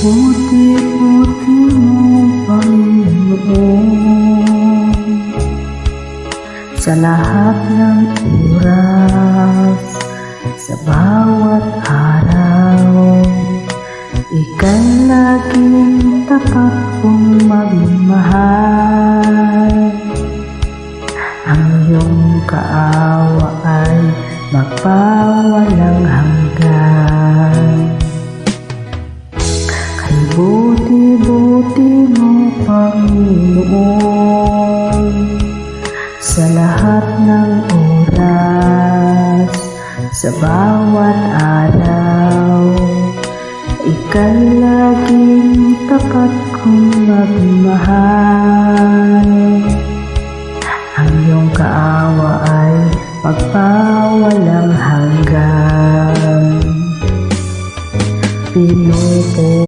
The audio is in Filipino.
Buti-buti mo, Panginoon, sa lahat ng oras, sa bawat araw. Ika'y laging tapat kong magmahal. Ang iyong kaawa ay magpawalang hanggan. Kay buti-buti mo, Panginoon, sa lahat ng oras, sa bawat araw. Ika'y laging tapat kong magmahal. Ang iyong kaawa ay